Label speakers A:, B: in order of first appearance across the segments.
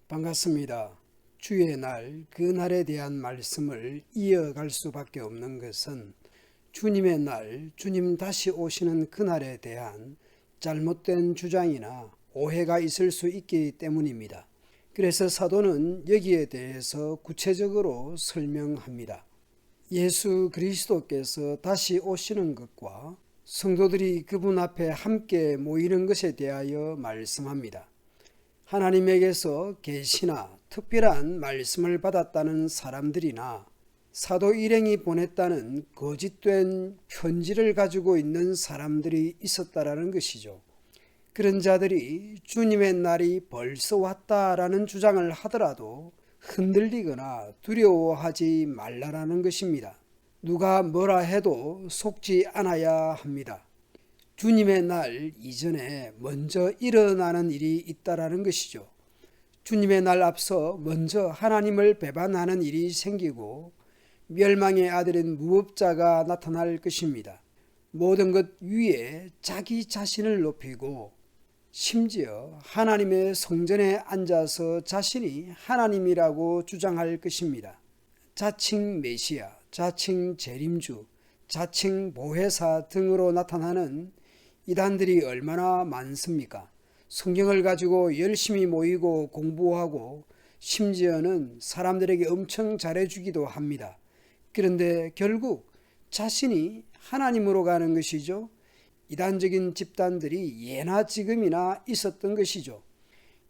A: 반갑습니다. 주의 날, 그 날에 대한 말씀을 이어갈 수밖에 없는 것은 주님의 날, 주님 다시 오시는 그날에 대한 잘못된 주장이나 오해가 있을 수 있기 때문입니다. 그래서 사도는 여기에 대해서 구체적으로 설명합니다. 예수 그리스도께서 다시 오시는 것과 성도들이 그분 앞에 함께 모이는 것에 대하여 말씀합니다. 하나님에게서 계시나 특별한 말씀을 받았다는 사람들이나 사도 일행이 보냈다는 거짓된 편지를 가지고 있는 사람들이 있었다라는 것이죠. 그런 자들이 주님의 날이 벌써 왔다라는 주장을 하더라도 흔들리거나 두려워하지 말라라는 것입니다. 누가 뭐라 해도 속지 않아야 합니다. 주님의 날 이전에 먼저 일어나는 일이 있다라는 것이죠. 주님의 날 앞서 먼저 하나님을 배반하는 일이 생기고 멸망의 아들인 무법자가 나타날 것입니다. 모든 것 위에 자기 자신을 높이고 심지어 하나님의 성전에 앉아서 자신이 하나님이라고 주장할 것입니다. 자칭 메시아, 자칭 재림주, 자칭 보혜사 등으로 나타나는 이단들이 얼마나 많습니까? 성경을 가지고 열심히 모이고 공부하고 심지어는 사람들에게 엄청 잘해주기도 합니다. 그런데 결국 자신이 하나님으로 가는 것이죠. 이단적인 집단들이 예나 지금이나 있었던 것이죠.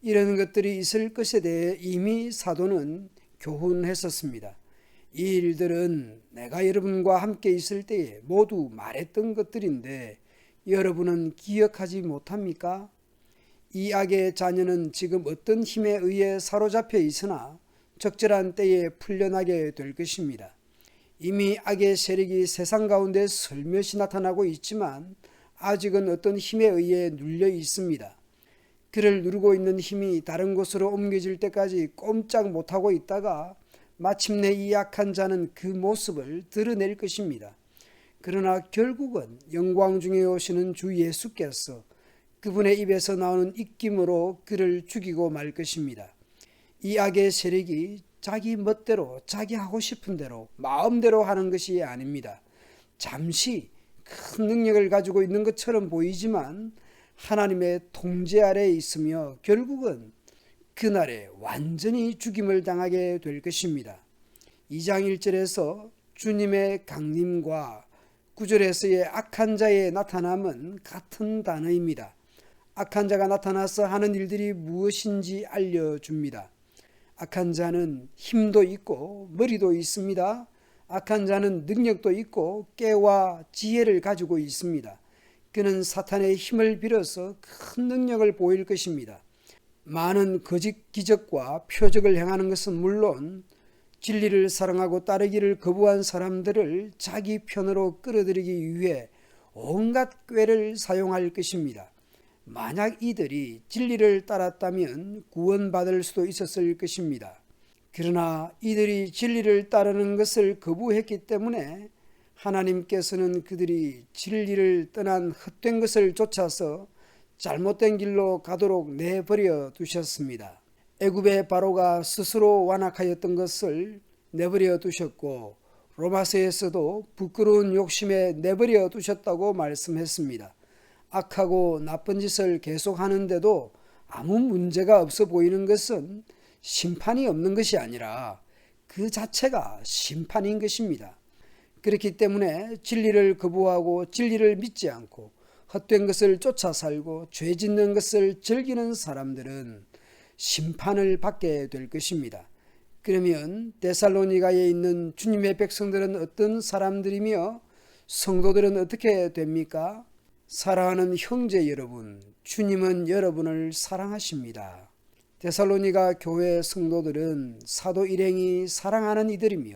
A: 이런 것들이 있을 것에 대해 이미 사도는 교훈했었습니다. 이 일들은 내가 여러분과 함께 있을 때에 모두 말했던 것들인데 여러분은 기억하지 못합니까? 이 악의 자녀는 지금 어떤 힘에 의해 사로잡혀 있으나 적절한 때에 풀려나게 될 것입니다. 이미 악의 세력이 세상 가운데 슬며시 나타나고 있지만 아직은 어떤 힘에 의해 눌려 있습니다. 그를 누르고 있는 힘이 다른 곳으로 옮겨질 때까지 꼼짝 못하고 있다가 마침내 이 악한 자는 그 모습을 드러낼 것입니다. 그러나 결국은 영광 중에 오시는 주 예수께서 그분의 입에서 나오는 입김으로 그를 죽이고 말 것입니다. 이 악의 세력이 자기 멋대로 자기 하고 싶은 대로 마음대로 하는 것이 아닙니다. 잠시 큰 능력을 가지고 있는 것처럼 보이지만 하나님의 통제 아래에 있으며 결국은 그날에 완전히 죽임을 당하게 될 것입니다. 2장 1절에서 주님의 강림과 9절에서의 악한 자의 나타남은 같은 단어입니다. 악한 자가 나타나서 하는 일들이 무엇인지 알려줍니다. 악한 자는 힘도 있고 머리도 있습니다. 악한 자는 능력도 있고 깨와 지혜를 가지고 있습니다. 그는 사탄의 힘을 빌어서 큰 능력을 보일 것입니다. 많은 거짓 기적과 표적을 행하는 것은 물론 진리를 사랑하고 따르기를 거부한 사람들을 자기 편으로 끌어들이기 위해 온갖 꾀를 사용할 것입니다. 만약 이들이 진리를 따랐다면 구원받을 수도 있었을 것입니다. 그러나 이들이 진리를 따르는 것을 거부했기 때문에 하나님께서는 그들이 진리를 떠난 헛된 것을 쫓아서 잘못된 길로 가도록 내버려 두셨습니다. 애굽의 바로가 스스로 완악하였던 것을 내버려 두셨고 로마서에서도 부끄러운 욕심에 내버려 두셨다고 말씀했습니다. 악하고 나쁜 짓을 계속하는데도 아무 문제가 없어 보이는 것은 심판이 없는 것이 아니라 그 자체가 심판인 것입니다. 그렇기 때문에 진리를 거부하고 진리를 믿지 않고 헛된 것을 쫓아 살고 죄 짓는 것을 즐기는 사람들은 심판을 받게 될 것입니다. 그러면 데살로니가에 있는 주님의 백성들은 어떤 사람들이며 성도들은 어떻게 됩니까? 사랑하는 형제 여러분, 주님은 여러분을 사랑하십니다. 데살로니가 교회 성도들은 사도 일행이 사랑하는 이들이며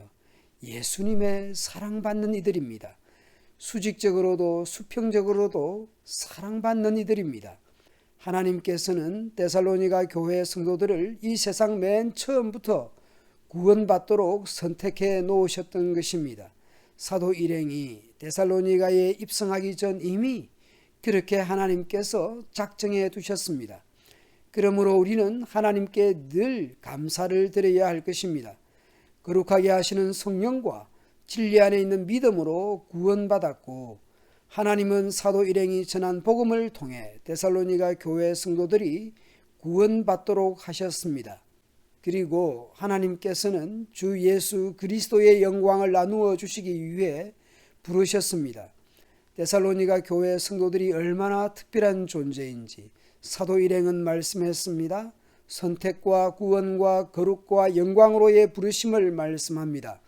A: 예수님의 사랑받는 이들입니다. 수직적으로도 수평적으로도 사랑받는 이들입니다. 하나님께서는 데살로니가 교회 성도들을 이 세상 맨 처음부터 구원받도록 선택해 놓으셨던 것입니다. 사도 일행이 데살로니가에 입성하기 전 이미 그렇게 하나님께서 작정해 두셨습니다. 그러므로 우리는 하나님께 늘 감사를 드려야 할 것입니다. 거룩하게 하시는 성령과 진리 안에 있는 믿음으로 구원받았고, 하나님은 사도 일행이 전한 복음을 통해 데살로니가 교회 성도들이 구원받도록 하셨습니다. 그리고 하나님께서는 주 예수 그리스도의 영광을 나누어 주시기 위해 부르셨습니다. 데살로니가 교회 성도들이 얼마나 특별한 존재인지 사도 일행은 말씀했습니다. 선택과 구원과 거룩과 영광으로의 부르심을 말씀합니다.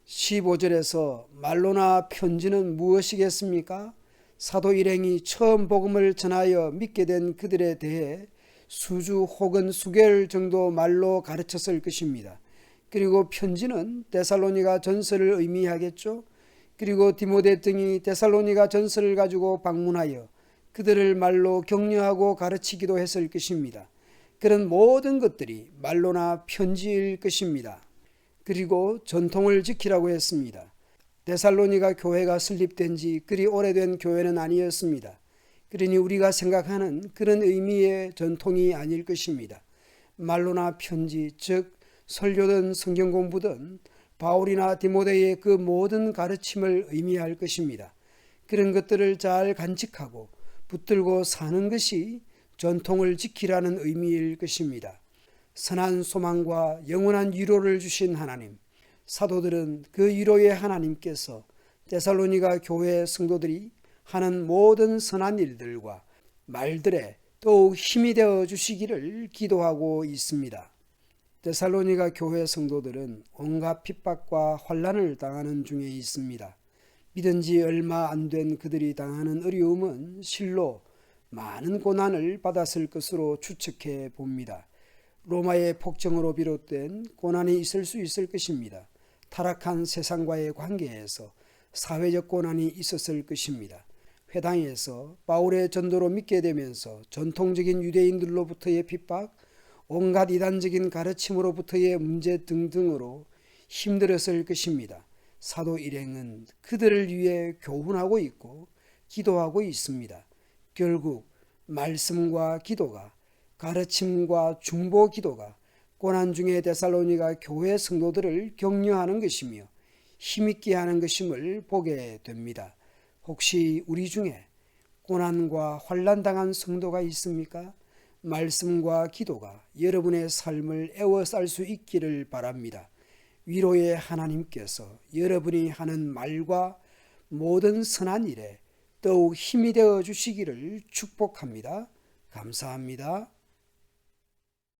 A: 15절에서 말로나 편지는 무엇이겠습니까? 사도 일행이 처음 복음을 전하여 믿게 된 그들에 대해 수주 혹은 수개월 정도 말로 가르쳤을 것입니다. 그리고 편지는 데살로니가 전서를 의미하겠죠. 그리고 디모데 등이 데살로니가 전서를 가지고 방문하여 그들을 말로 격려하고 가르치기도 했을 것입니다. 그런 모든 것들이 말로나 편지일 것입니다. 그리고 전통을 지키라고 했습니다. 데살로니가 교회가 설립된 지 그리 오래된 교회는 아니었습니다. 그러니 우리가 생각하는 그런 의미의 전통이 아닐 것입니다. 말로나 편지, 즉 설교든 성경 공부든 바울이나 디모데의 그 모든 가르침을 의미할 것입니다. 그런 것들을 잘 간직하고 붙들고 사는 것이 전통을 지키라는 의미일 것입니다. 선한 소망과 영원한 위로를 주신 하나님, 사도들은 그 위로의 하나님께서 데살로니가 교회 성도들이 하는 모든 선한 일들과 말들에 더욱 힘이 되어 주시기를 기도하고 있습니다. 데살로니가 교회 성도들은 온갖 핍박과 환난을 당하는 중에 있습니다. 믿은 지 얼마 안 된 그들이 당하는 어려움은 실로 많은 고난을 받았을 것으로 추측해 봅니다. 로마의 폭정으로 비롯된 고난이 있을 수 있을 것입니다. 타락한 세상과의 관계에서 사회적 고난이 있었을 것입니다. 회당에서 바울의 전도로 믿게 되면서 전통적인 유대인들로부터의 핍박, 온갖 이단적인 가르침으로부터의 문제 등등으로 힘들었을 것입니다. 사도 일행은 그들을 위해 교훈하고 있고 기도하고 있습니다. 결국 말씀과 기도가, 가르침과 중보 기도가 고난 중에 데살로니가 교회 성도들을 격려하는 것이며 힘있게 하는 것임을 보게 됩니다. 혹시 우리 중에 고난과 환난 당한 성도가 있습니까? 말씀과 기도가 여러분의 삶을 에워쌀 수 있기를 바랍니다. 위로의 하나님께서 여러분이 하는 말과 모든 선한 일에 더욱 힘이 되어 주시기를 축복합니다. 감사합니다.